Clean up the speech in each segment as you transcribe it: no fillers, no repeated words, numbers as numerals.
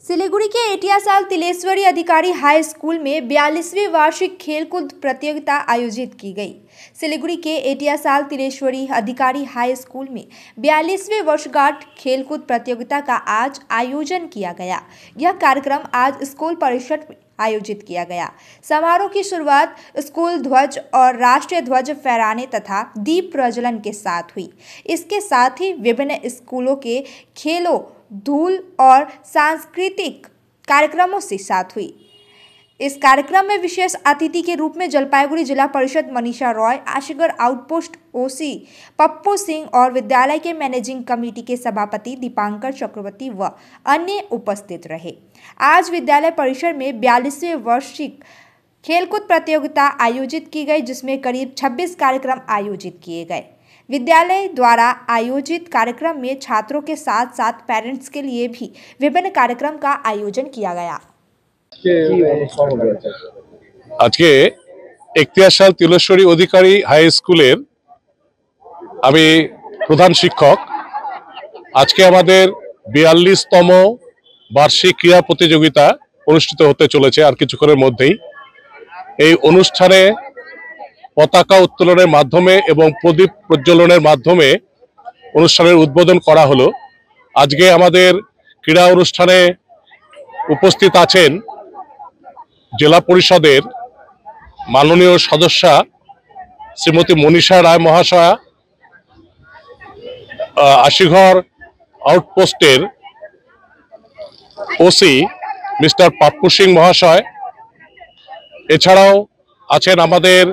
सिलीगुड़ी के एटियासाल तिलेश्वरी अधिकारी high school में 42वीं वार्षिक खेलकूद प्रतियोगिता आयोजित की गई। सिलीगुड़ी के एटियासाल तिलेश्वरी अधिकारी हाई स्कूल में 42वीं वर्षगांठ खेलकूद प्रतियोगिता का आज आयोजन किया गया। यह कार्यक्रम आज स्कूल परिसर में आयोजित किया गया। समारोह की शुरुआत स्कूल ध्वज और राष्ट्रीय ध्वज फहराने तथा दीप प्रज्वलन के साथ हुई। इसके साथ ही विभिन्न स्कूलों के खेलों, धूल और सांस्कृतिक कार्यक्रमों से साथ हुई। इस कार्यक्रम में विशेष अतिथि के रूप में जलपाईगुड़ी जिला परिषद मनीषा रॉय, आशीगढ़ आउटपोस्ट ओसी पप्पू सिंह और विद्यालय के मैनेजिंग कमेटी के सभापति दीपांकर चक्रवर्ती व अन्य उपस्थित रहे। आज विद्यालय परिसर में 42वें वार्षिक खेलकूद प्रतियोगिता आयोजित की गई, जिसमें करीब 26 कार्यक्रम आयोजित किए गए। विद्यालय द्वारा आयोजित कार्यक्रम में छात्रों के साथ साथ पेरेंट्स के लिए भी विभिन्न कार्यक्रम का आयोजन किया गया। आज के एटियासाल तिलेश्वरी अधिकारी हाई स्कूलेर आमी प्रधान शिक्षक। आज के आमादेर 42तम वार्षिक क्रीड़ा प्रतियोगिता अनुष्ठित होते चलेছে আর কিছুক্ষণের মধ্যেই। এই অনুষ্ঠানে পতাকা উত্তোলনের মাধ্যমে এবং প্রদীপ প্রজ্বলনের মাধ্যমে অনুষ্ঠানের উদ্বোধন করা হলো। আজকে আমাদের ক্রীড়া অনুষ্ঠানে উপস্থিত আছেন জেলা পরিষদের মাননীয় সদস্যা শ্রীমতী মনীষা রায় মহাশয়া, আশিঘর আউটপোস্টের ওসি মিস্টার পাপ্পু সিং মহাশয়, এছাড়াও আছেন আমাদের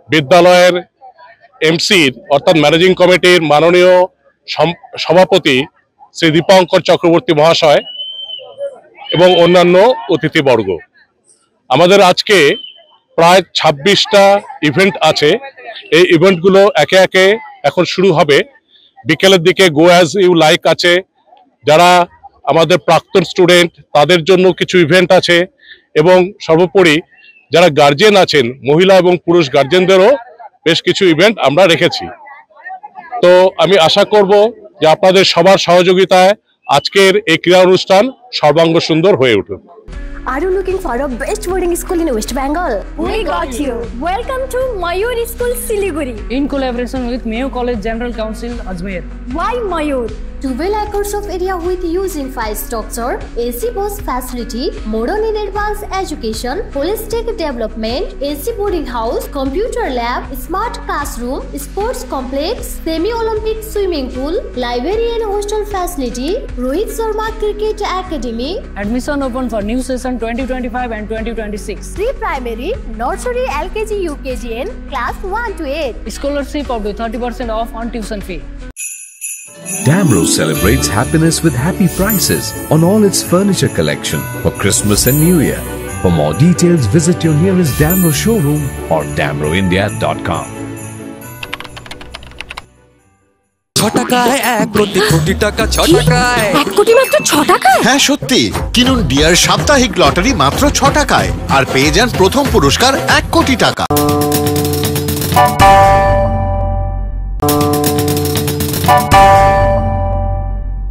বিদ্যালয়ের এমসির অর্থাৎ ম্যানেজিং কমিটির মাননীয় সভাপতি শ্রী দীপাঙ্কর চক্রবর্তী মহাশয় এবং অন্যান্য অতিথিবর্গ। আমাদের আজকে প্রায় 26টা ইভেন্ট আছে। এই ইভেন্টগুলো একে একে এখন শুরু হবে। বিকেলের দিকে গো অ্যাজ ইউ লাইক আছে, যারা আমাদের প্রাক্তন স্টুডেন্ট তাদের জন্য কিছু ইভেন্ট আছে, এবং সর্বোপরি যারা গার্জিয়ান আছেন মহিলা এবং পুরুষ গার্জিয়ানদেরও বেশ কিছু ইভেন্ট আমরা রেখেছি। তো আমি আশা করব যে আপনাদের সবার সহযোগিতায় আজকের এই ক্রীড়া অনুষ্ঠান সর্বাঙ্গ সুন্দর হয়ে উঠুক। Are you looking for a best boarding school in West Bengal? We got you. Welcome to Mayur School, Siliguri. In collaboration with Mayo College General Council, Ajmer. Why Mayur? 12 acres of area with using 5 structure, AC bus facility, modern and advanced education, holistic development, AC boarding house, computer lab, smart classroom, sports complex, semi-Olympic swimming pool, library and hostel facility, Rohit Sharma Cricket Academy. Admission open for new session 2025 and 2026. Pre-primary, nursery, LKG, UKG and class 1 to 8. Scholarship up to 30% off on tuition fee. Damro celebrates happiness with happy prices on all its furniture collection for Christmas and New Year. For more details, visit your nearest Damro showroom or damroindia.com. হ্যাঁ সত্যি, কিনুন deer সাপ্তাহিক lottery মাত্র 6 টাকায় আর পেয়ে যান প্রথম পুরস্কার 1 কোটি টাকা।